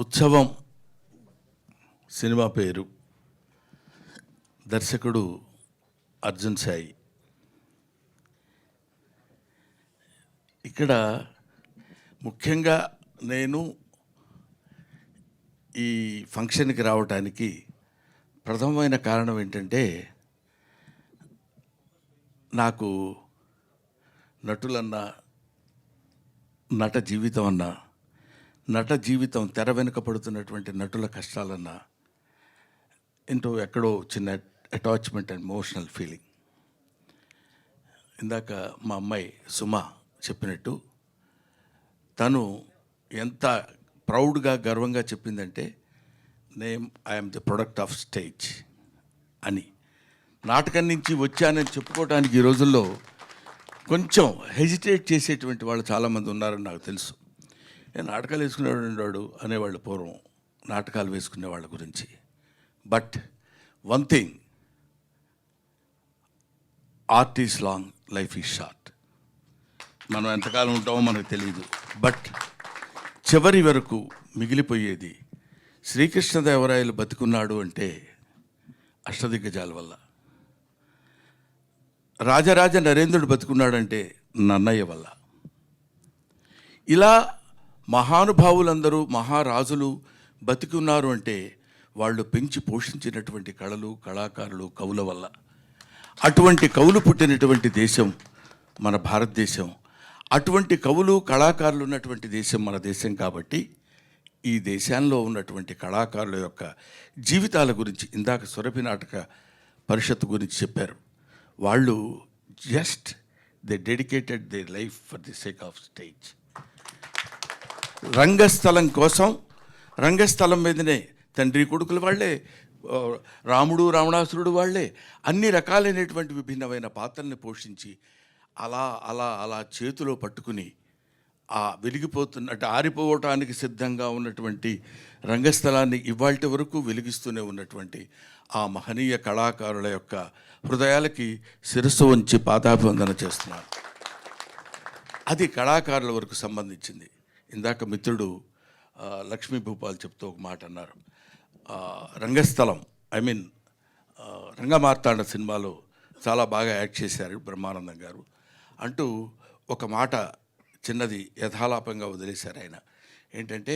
ఉత్సవం సినిమా పేరు, దర్శకుడు అర్జున్ సాయి. ఇక్కడ ముఖ్యంగా నేను ఈ ఫంక్షన్కి రావటానికి ప్రథమమైన కారణం ఏంటంటే, నాకు నటులన్నా, నట జీవితం అన్నా, నట జీవితం తెర వెనుక పడుతున్నటువంటి నటుల కష్టాలన్నా ఎక్కడో చిన్న అటాచ్మెంట్ అండ్ ఎమోషనల్ ఫీలింగ్. ఇందాక మా అమ్మాయి సుమ చెప్పినట్టు, తను ఎంత ప్రౌడ్గా గర్వంగా చెప్పిందంటే, I'm the product of stage అని. నాటకం నుంచి వచ్చానని చెప్పుకోవడానికి ఈ రోజుల్లో కొంచెం హెజిటేట్ చేసేటువంటి వాళ్ళు చాలామంది ఉన్నారని నాకు తెలుసు. నేను నాటకాలు వేసుకునేవాడు అనేవాళ్ళు పూర్వం, నాటకాలు వేసుకునే వాళ్ళ గురించి. But one thing, art is long, life is short. మనం ఎంతకాలం ఉంటామో మనకు తెలియదు. బట్ చివరి వరకు మిగిలిపోయేది, శ్రీకృష్ణదేవరాయలు బతికున్నాడు అంటే అష్టదిగ్గజాల వల్ల, రాజరాజ నరేంద్రుడు బతికున్నాడంటే నన్నయ్య వల్ల. ఇలా మహానుభావులందరూ, మహారాజులు బతికున్నారు అంటే వాళ్ళు పెంచి పోషించినటువంటి కళలు, కళాకారులు, కవుల వల్ల. అటువంటి కవులు పుట్టినటువంటి దేశం మన భారతదేశం. అటువంటి కవులు, కళాకారులు ఉన్నటువంటి దేశం మన దేశం. కాబట్టి ఈ దేశంలో ఉన్నటువంటి కళాకారుల యొక్క జీవితాల గురించి ఇందాక సురభి నాటక పరిషత్తు గురించి చెప్పారు. వాళ్ళు just they dedicated they life for the sake of stage. రంగస్థలం కోసం, రంగస్థలం మీదనే తండ్రి కొడుకులు వాళ్ళే, రాముడు రావణాసురుడు వాళ్ళే, అన్ని రకాలైనటువంటి విభిన్నమైన పాత్రల్ని పోషించి అలా అలా అలా చేతిలో పట్టుకుని ఆ వెలిగిపోతున్నట్టు, ఆరిపోవటానికి సిద్ధంగా ఉన్నటువంటి రంగస్థలాన్ని ఇవాల్టి వరకు వెలిగిస్తూనే ఉన్నటువంటి ఆ మహనీయ కళాకారుల యొక్క హృదయాలకి శిరస్సు వంచి పాదాభివందన చేస్తున్నారు. అది కళాకారుల వరకు సంబంధించింది. ఇందాక మిత్రుడు లక్ష్మీ భూపాల్ చెప్తూ ఒక మాట అన్నారు. రంగస్థలం, రంగమార్తాండ సినిమాలో చాలా బాగా యాక్ట్ చేశారు బ్రహ్మానందం గారు అంటూ ఒక మాట చిన్నది యథాలాపంగా వదిలేశారు ఆయన. ఏంటంటే,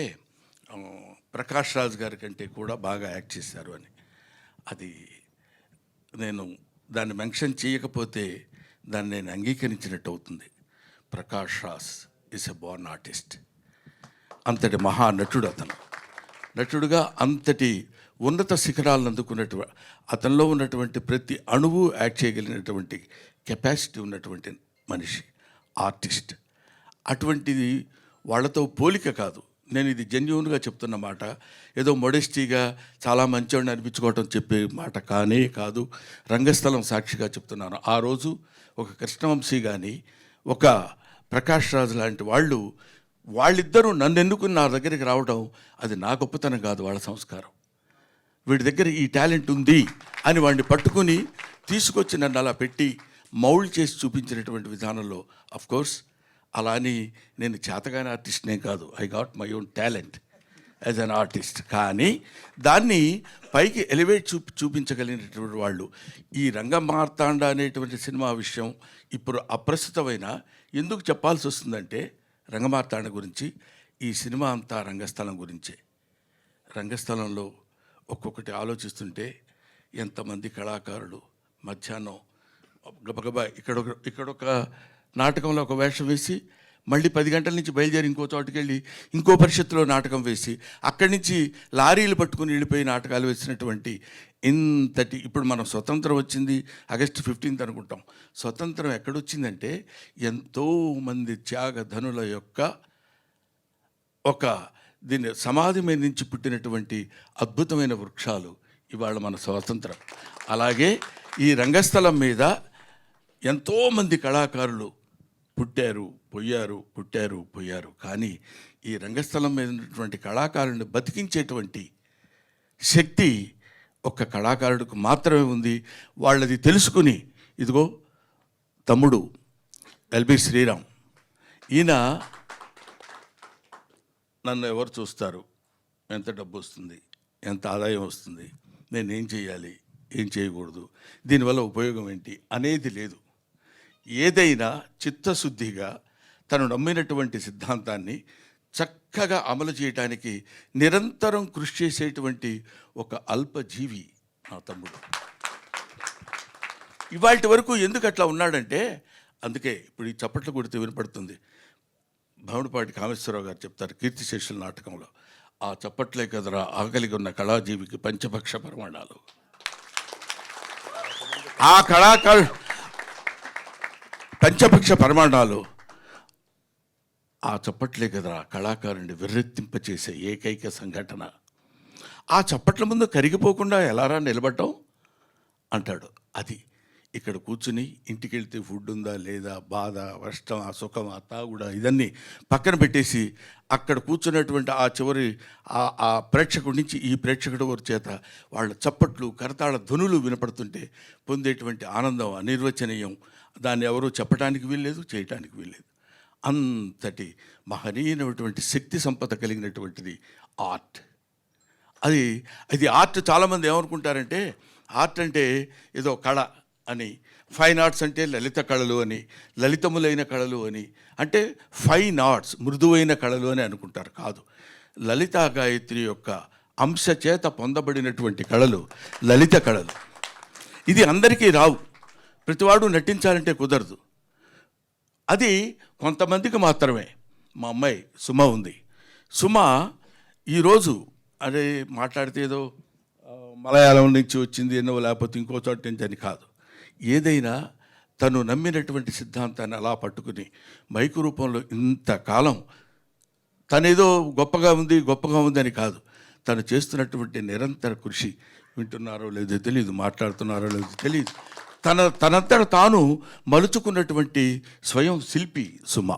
ప్రకాష్ రాజ్ గారి కంటే కూడా బాగా యాక్ట్ చేశారు అని. అది నేను దాన్ని మెన్షన్ చేయకపోతే దాన్ని నేను అంగీకరించినట్టు అవుతుంది. Prakash Raj is a Born artist. అంతటి మహానటుడు అతను. నటుడుగా అంతటి ఉన్నత శిఖరాలను అందుకున్నట్టు, అతనిలో ఉన్నటువంటి ప్రతి అణువు యాక్ట్ చేయగలిగినటువంటి కెపాసిటీ ఉన్నటువంటి మనిషి, ఆర్టిస్ట్. అటువంటిది వాళ్ళతో పోలిక కాదు. నేను ఇది జెన్యూన్గా చెప్తున్న మాట, ఏదో మొడెస్టీగా చాలా మంచివాడిని అనిపించుకోవటం చెప్పే మాట కానే కాదు. రంగస్థలం సాక్షిగా చెప్తున్నాను. ఆ రోజు ఒక కృష్ణవంశీ కానీ, ఒక ప్రకాష్ రాజ్ లాంటి వాళ్ళిద్దరూ నన్ను ఎన్నుకుని నా దగ్గరికి రావడం, అది నా గొప్పతనం కాదు, వాళ్ళ సంస్కారం. వీడి దగ్గర ఈ టాలెంట్ ఉంది అని వాడిని పట్టుకుని తీసుకొచ్చి నన్ను అలా పెట్టి మౌల్డ్ చేసి చూపించినటువంటి విధానంలో, అఫ్కోర్స్ అలా అని నేను చేతగానే ఆర్టిస్ట్నే కాదు, I got my own talent as an artist. కానీ దాన్ని పైకి ఎలివేట్ చూపించగలిగినటువంటి వాళ్ళు. ఈ రంగమార్తాండ అనేటువంటి సినిమా విషయం ఇప్పుడు అప్రస్తుతమైన ఎందుకు చెప్పాల్సి వస్తుందంటే, రంగమార్తాండ గురించి, ఈ సినిమా అంతా రంగస్థలం గురించే. రంగస్థలంలో ఒక్కొక్కటి ఆలోచిస్తుంటే ఎంతమంది కళాకారులు మధ్యాహ్నం గబగబా ఇక్కడొక నాటకంలో ఒక వేషం వేసి, మళ్ళీ 10 గంటల నుంచి బయలుదేరి ఇంకో చోటుకి వెళ్ళి ఇంకో పరిషత్తులో నాటకం వేసి, అక్కడి నుంచి లారీలు పట్టుకుని వెళ్ళిపోయి నాటకాలు వేసినటువంటి ఇంతటి, ఇప్పుడు మనం స్వతంత్రం వచ్చింది ఆగస్టు 15 అనుకుంటాం. స్వతంత్రం ఎక్కడొచ్చిందంటే ఎంతోమంది త్యాగధనుల యొక్క ఒక దీన్ని సమాధి మీద నుంచి పుట్టినటువంటి అద్భుతమైన వృక్షాలు ఇవాళ మన స్వాతంత్రం. అలాగే ఈ రంగస్థలం మీద ఎంతోమంది కళాకారులు పుట్టారు, పోయారు. కానీ ఈ రంగస్థలం మీద ఉన్నటువంటి కళాకారుని బతికించేటువంటి శక్తి ఒక్క కళాకారుడికి మాత్రమే ఉంది. వాళ్ళది తెలుసుకుని, ఇదిగో తమ్ముడు ఎల్బి శ్రీరామ్, ఈయన నన్ను ఎవరు చూస్తారు, ఎంత డబ్బు వస్తుంది, ఎంత ఆదాయం వస్తుంది, నేను ఏం చేయాలి, ఏం చేయకూడదు, దీనివల్ల ఉపయోగం ఏంటి అనేది లేదు. ఏదైనా చిత్తశుద్ధిగా తను నమ్మినటువంటి సిద్ధాంతాన్ని చక్కగా అమలు చేయడానికి నిరంతరం కృషి చేసేటువంటి ఒక అల్పజీవి నా తమ్ముడు. ఇవాటి వరకు ఎందుకు అట్లా ఉన్నాడంటే, అందుకే ఇప్పుడు ఈ చప్పట్లు కొడితే వినపడుతుంది. భవనపాటి కామేశ్వరరావు గారు చెప్తారు కీర్తిశేషుల నాటకంలో, ఆ చప్పట్లే కదరా ఆకలిగా ఉన్న కళాజీవికి పంచభక్ష ప్రమాణాలు. ఆ పంచభక్ష ప్రమాణాలు ఆ చప్పట్లే కదరా కళాకారుని విర్రెత్తింపచేసే ఏకైక సంఘటన. ఆ చప్పట్ల ముందు కరిగిపోకుండా ఎలారా నిలబడటం అంటాడు. అది ఇక్కడ కూర్చుని ఇంటికి వెళ్తే ఫుడ్ ఉందా లేదా, బాధ, కష్టం, ఆ సుఖం, ఆ తాగుడా, ఇదన్నీ పక్కన పెట్టేసి అక్కడ కూర్చున్నటువంటి ఆ చివరి ఆ ప్రేక్షకుడి నుంచి ఈ ప్రేక్షకుడి వారి చేత వాళ్ళ చప్పట్లు, కరతాళ ధ్వనులు వినపడుతుంటే పొందేటువంటి ఆనందం అనిర్వచనీయం. దాన్ని ఎవరూ చెప్పడానికి వీల్లేదు, చేయటానికి వీల్లేదు. అంతటి మహనీయమైనటువంటి శక్తి సంపద కలిగినటువంటిది ఆర్ట్. అది ఆర్ట్. చాలామంది ఏమనుకుంటారంటే ఆర్ట్ అంటే ఏదో కళ అని, ఫైన్ ఆర్ట్స్ అంటే లలిత కళలు అని, లలితములైన కళలు అని, అంటే ఫైన్ ఆర్ట్స్ మృదువైన కళలు అని అనుకుంటారు. కాదు, లలితా గాయత్రి యొక్క అంశ చేత పొందబడినటువంటి కళలు లలిత కళలు. ఇది అందరికీ రావు, ప్రతివాడు నటించాలంటే కుదరదు. అది కొంతమందికి మాత్రమే. మా అమ్మాయి సుమ ఉంది. సుమ ఈరోజు అదే మాట్లాడితే ఏదో మలయాళం నుంచి వచ్చింది ఎన్నో, లేకపోతే ఇంకో చోట నుంచి అని కాదు. ఏదైనా తను నమ్మినటువంటి సిద్ధాంతాన్ని అలా పట్టుకుని మైకు రూపంలో ఇంతకాలం తనేదో గొప్పగా ఉంది అని కాదు, తను చేస్తున్నటువంటి నిరంతర కృషి. వింటున్నారో లేదో తెలియదు, మాట్లాడుతున్నారో లేదో తెలియదు, తనంతట తాను మలుచుకున్నటువంటి స్వయం శిల్పి సుమ.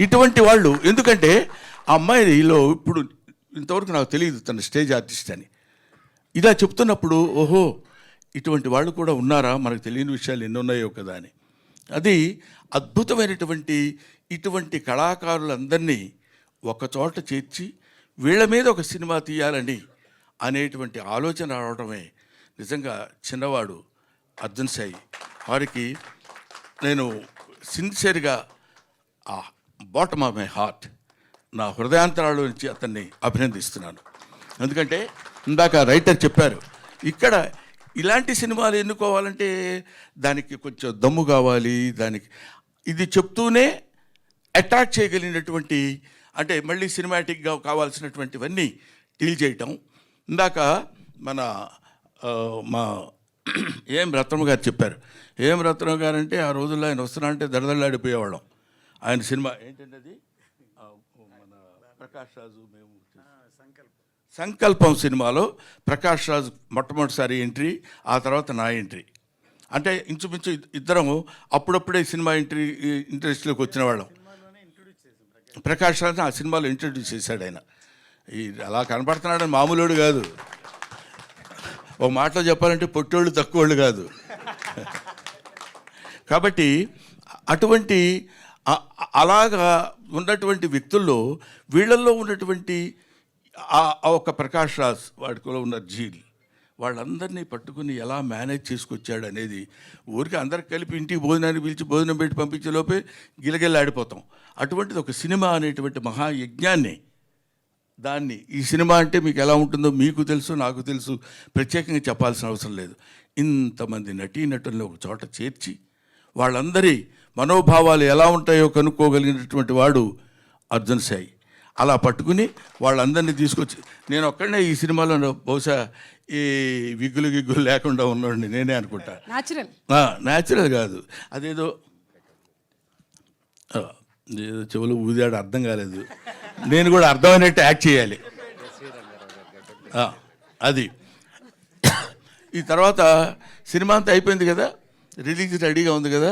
ఇటువంటి వాళ్ళు, ఎందుకంటే ఆ అమ్మాయిలో ఇప్పుడు ఇంతవరకు నాకు తెలియదు తన స్టేజ్ ఆర్టిస్ట్ అని. ఇలా చెప్తున్నప్పుడు ఓహో ఇటువంటి వాళ్ళు కూడా ఉన్నారా, మనకు తెలియని విషయాలు ఎన్ని ఉన్నాయో కదా అని. అది అద్భుతమైనటువంటి ఇటువంటి కళాకారులందరినీ ఒకచోట చేర్చి వీళ్ళ మీద ఒక సినిమా తీయాలని అనేటువంటి ఆలోచన రావడమే నిజంగా చిన్నవాడు అర్జున్ సాయి. వారికి నేను సిన్సియర్గా ఆ బాటమ్ ఆఫ్ మై హార్ట్, నా హృదయాంతరాల నుంచి అతన్ని అభినందిస్తున్నాను. ఎందుకంటే ఇందాక రైటర్ చెప్పారు, ఇక్కడ ఇలాంటి సినిమాలు ఎన్నుకోవాలంటే దానికి కొంచెం దమ్ము కావాలి, దానికి ఇది చెప్తూనే అట్రాక్ట్ చేయగలిగినటువంటి, అంటే మళ్ళీ సినిమాటిక్గా కావాల్సినటువంటివన్నీ డీల్ చేయటం. ఇందాక మా ఏం రత్నమ్మ గారు చెప్పారు. ఏం రత్నమ్మ గారు అంటే ఆ రోజుల్లో ఆయన వస్తున్నా అంటే దడదళ్ళాడిపోయేవాళ్ళం. ఆయన సినిమా ఏంటంటే అది మన ప్రకాష్ రాజు, మేము సంకల్పం సినిమాలో ప్రకాష్ రాజు మొట్టమొదటిసారి ఎంట్రీ, ఆ తర్వాత నా ఎంట్రీ. అంటే ఇంచుమించు ఇద్దరము అప్పుడప్పుడే సినిమా ఇంట్రెస్ట్లోకి వచ్చిన వాళ్ళం. ప్రకాష్ రాజు ఆ సినిమాలో ఇంట్రడ్యూస్ చేశాడు ఆయన. అలా కనపడుతున్నాడని మామూలుడు కాదు, ఒక మాటలో చెప్పాలంటే పొట్టోళ్ళు తక్కువళ్ళు కాదు. కాబట్టి అటువంటి అలాగా ఉన్నటువంటి వ్యక్తుల్లో వీళ్ళల్లో ఉన్నటువంటి ఒక ప్రకాష్ రాజ్, వాడిలో ఉన్న జీల్, వాళ్ళందరినీ పట్టుకుని ఎలా మేనేజ్ చేసుకొచ్చాడు అనేది ఊరికి అందరికి కలిపి ఇంటికి భోజనాన్ని పిలిచి భోజనం పెట్టి పంపించే లోపే గిలగిల్లాడిపోతాం. అటువంటిది ఒక సినిమా అనేటువంటి మహాయజ్ఞాన్ని, దాన్ని ఈ సినిమా అంటే మీకు ఎలా ఉంటుందో మీకు తెలుసు, నాకు తెలుసు, ప్రత్యేకంగా చెప్పాల్సిన అవసరం లేదు. ఇంతమంది నటీనటులను ఒక చోట చేర్చి వాళ్ళందరి మనోభావాలు ఎలా ఉంటాయో కనుక్కోగలిగినటువంటి వాడు అర్జున్ సాయి. అలా పట్టుకుని వాళ్ళందరినీ తీసుకొచ్చి, నేను ఒక్కడనే ఈ సినిమాలో బహుశా ఈ విగ్గులు లేకుండా ఉన్నాడు నేనే అనుకుంటా. న్యాచురల్ కాదు, అదేదో చెవులు ఊదాడు, అర్థం కాలేదు. నేను కూడా అర్థమైనట్టు యాక్ట్ చేయాలి. అది ఈ తర్వాత సినిమా అంతా అయిపోయింది కదా, రిలీజ్ రెడీగా ఉంది కదా,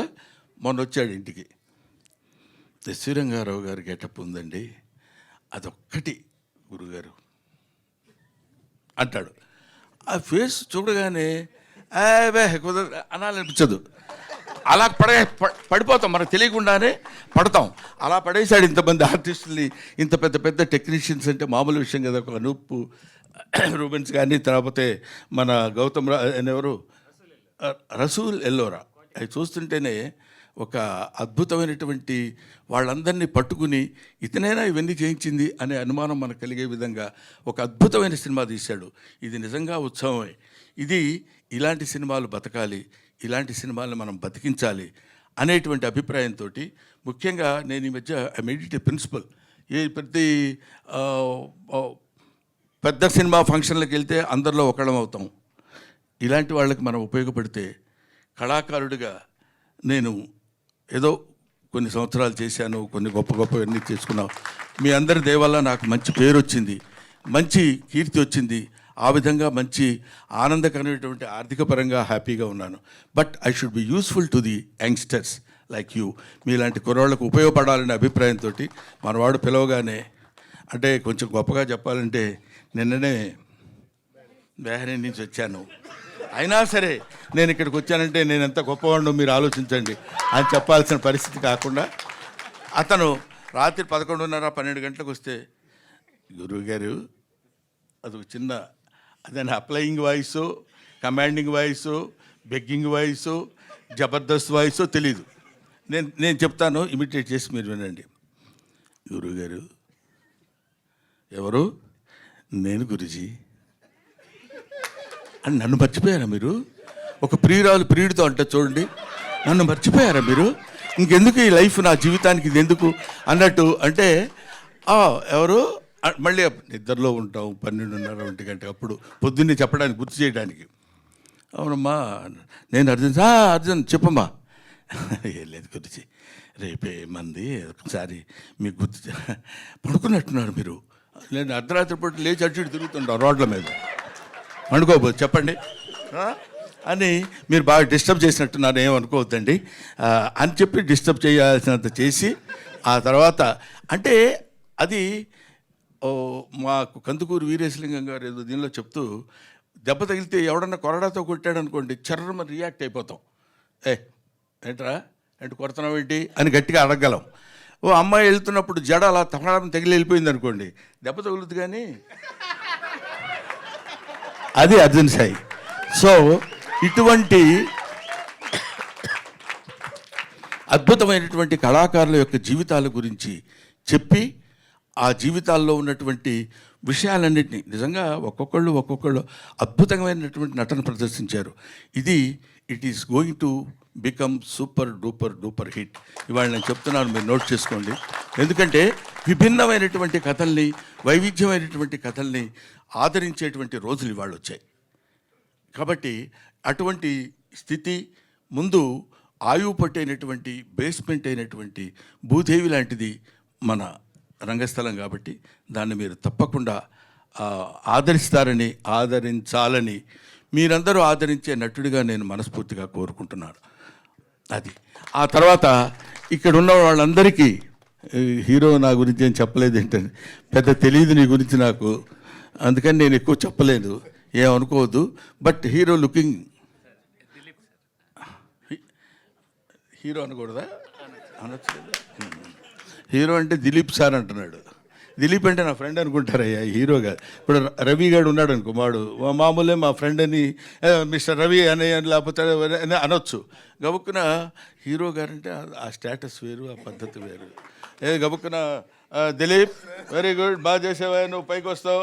మొన్న వచ్చాడు ఇంటికి. ఎస్వి రంగారావు గారి గెటప్ ఉందండి, అదొక్కటి గురుగారు అంటాడు. ఆ ఫేస్ చూడగానే కుదర అనాలనిపించదు. అలా పడిపోతాం, మనకు తెలియకుండానే పడతాం. అలా పడేశాడు ఇంతమంది ఆర్టిస్టుల్ని, ఇంత పెద్ద పెద్ద టెక్నీషియన్స్. అంటే మామూలు విషయం కదా. ఒక అనూప్ రూబెన్స్ కానీ, తర్వాత మన గౌతమ్ ఎవరు రసూల్ ఎల్లోరా, అవి చూస్తుంటేనే ఒక అద్భుతమైనటువంటి వాళ్ళందరినీ పట్టుకుని ఇతనైనా ఇవన్నీ చేయించింది అనే అనుమానం మనకు కలిగే విధంగా ఒక అద్భుతమైన సినిమా తీశాడు. ఇది నిజంగా ఉత్సవమే. ఇది ఇలాంటి సినిమాలు బతకాలి, ఇలాంటి సినిమాలను మనం బతికించాలి అనేటువంటి అభిప్రాయంతో, ముఖ్యంగా నేను ఈ మధ్య I made it a principle. ప్రతి పెద్ద సినిమా ఫంక్షన్లకు వెళ్తే అందరిలో ఒకళ్ళం అవుతాం. ఇలాంటి వాళ్ళకి మనం ఉపయోగపడితే, కళాకారుడిగా నేను ఏదో కొన్ని సంవత్సరాలు చేశాను, కొన్ని గొప్ప గొప్పవన్నీ చేసుకున్నాం. మీ అందరి దయ వల్ల నాకు మంచి పేరు వచ్చింది, మంచి కీర్తి వచ్చింది. ఆ విధంగా మంచి ఆనందకరమైనటువంటి ఆర్థిక పరంగా హ్యాపీగా ఉన్నాను. But I should be useful to the youngsters like you. మీలాంటి కుర్రాళ్ళకు ఉపయోగపడాలనే అభిప్రాయంతో మనవాడు పిలవగానే, అంటే కొంచెం గొప్పగా చెప్పాలంటే నిన్ననే బెహరీన్ నుంచి వచ్చాను. అయినా సరే నేను ఇక్కడికి వచ్చానంటే నేను ఎంత గొప్పవాడినో మీరు ఆలోచించండి అని చెప్పాల్సిన పరిస్థితి కాకుండా, అతను రాత్రి 11:30-12 గంటలకు వస్తే, గురువుగారు అది చిన్న అదే applying voice, commanding voice, begging voice, Jabardasth voice తెలీదు. నేను చెప్తాను, ఇమిటేట్ చేసి మీరు వినండి. గురువుగారు, ఎవరు? నేను గురుజీ అని. నన్ను మర్చిపోయారా మీరు? ఒక ప్రియురాలు ప్రియుడితో అంటే చూడండి, నన్ను మర్చిపోయారా మీరు? ఇంకెందుకు ఈ లైఫ్, నా జీవితానికి ఇది ఎందుకు అన్నట్టు. అంటే ఎవరు? మళ్ళీ నిద్రలో ఉంటాం 12:30-1 గంట, అప్పుడు పొద్దున్నే చెప్పడానికి, గుర్తు చేయడానికి. అవునమ్మా, నేను అర్జున్ చెప్పమ్మా. ఏం లేదు గురించి, రేపే మంది ఒకసారి మీకు గుర్తు పడుకున్నట్టున్నారు మీరు. నేను అర్ధరాత్రి పూట లేచి అటు ఇటు తిరుగుతుంటాం రోడ్ల మీద. అనుకోబోదు చెప్పండి అని మీరు బాగా డిస్టర్బ్ చేసినట్టున్నారు, ఏమనుకోవద్దండి అని చెప్పి డిస్టర్బ్ చేయాల్సినంత చేసి, ఆ తర్వాత అంటే అది మాకు కందుకూరు వీరేశలింగం గారు ఏదో దీనిలో చెప్తూ, దెబ్బ తగిలితే ఎవడన్నా కొరడాతో కొట్టాడు అనుకోండి, చర్రమని రియాక్ట్ అయిపోతాం. ఏంట్రా అంటే కొడుతున్నావు ఏంటి అని గట్టిగా అడగగలం. ఓ అమ్మాయి వెళ్తున్నప్పుడు జడ అలా తగిలి వెళ్ళిపోయింది అనుకోండి, దెబ్బ తగులుతుంది. కానీ అది అర్జున్ సాయి. సో ఇటువంటి అద్భుతమైనటువంటి కళాకారుల యొక్క జీవితాల గురించి చెప్పి, ఆ జీవితాల్లో ఉన్నటువంటి విషయాలన్నింటినీ నిజంగా ఒక్కొక్కళ్ళు అద్భుతమైనటువంటి నటన ప్రదర్శించారు. It is going to become super duper hit. ఇవాళ నేను చెప్తున్నాను, మీరు నోట్ చేసుకోండి. ఎందుకంటే విభిన్నమైనటువంటి కథల్ని, వైవిధ్యమైనటువంటి కథల్ని ఆదరించేటువంటి రోజులు ఇవాళ వచ్చాయి. కాబట్టి అటువంటి స్థితి ముందు ఆయువు పట్టైనటువంటి, బేస్మెంట్ అయినటువంటి భూదేవి లాంటిది మన రంగస్థలం. కాబట్టి దాన్ని మీరు తప్పకుండా ఆదరించాలని, మీరందరూ ఆదరించే నటుడిగా నేను మనస్ఫూర్తిగా కోరుకుంటున్నాను. అది ఆ తర్వాత ఇక్కడ ఉన్న వాళ్ళందరికీ, హీరో నా గురించి ఏం చెప్పలేదు ఏంటంటే, పెద్ద తెలియదు నీ గురించి నాకు, అందుకని నేను ఎక్కువ చెప్పలేదు, ఏమనుకోవద్దు. బట్ హీరో లుకింగ్, హీరో అనకూడదా? అనొచ్చు. హీరో అంటే దిలీప్ సార్ అంటున్నాడు. దిలీప్ అంటే నా ఫ్రెండ్ అనుకుంటారయ్యా, హీరో కాదు. ఇప్పుడు రవి గారు ఉన్నాడు అనుకో, మామూలే మా ఫ్రెండ్ అని, మిస్టర్ రవి అని లేకపోతే అనొచ్చు. గబుక్కున హీరో గారంటే ఆ స్టేటస్ వేరు, ఆ పద్ధతి వేరు. గబుక్కున దిలీప్ వెరీ గుడ్, బాగా చేసేవా, నువ్వు పైకి వస్తావు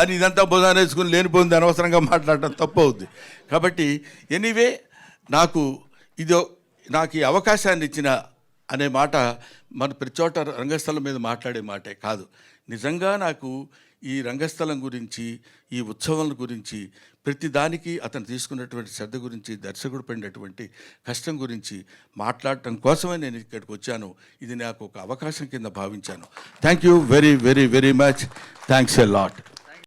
అని ఇదంతా భుజాన్ని వేసుకుని లేనిపోయింది అనవసరంగా మాట్లాడటం తప్పు అవుద్ది. కాబట్టి ఎనీవే, నాకు ఈ అవకాశాన్ని ఇచ్చిన అనే మాట మన ప్రతి చోట రంగస్థలం మీద మాట్లాడే మాటే కాదు. నిజంగా నాకు ఈ రంగస్థలం గురించి, ఈ ఉత్సవం గురించి, ప్రతి దానికి అతను తీసుకున్నటువంటి శ్రద్ధ గురించి, దర్శకుడు పడినటువంటి కష్టం గురించి మాట్లాడటం కోసమే నేను ఇక్కడికి వచ్చాను. ఇది నాకు ఒక అవకాశం కింద భావించాను. Thank you very very very much. Thanks a lot.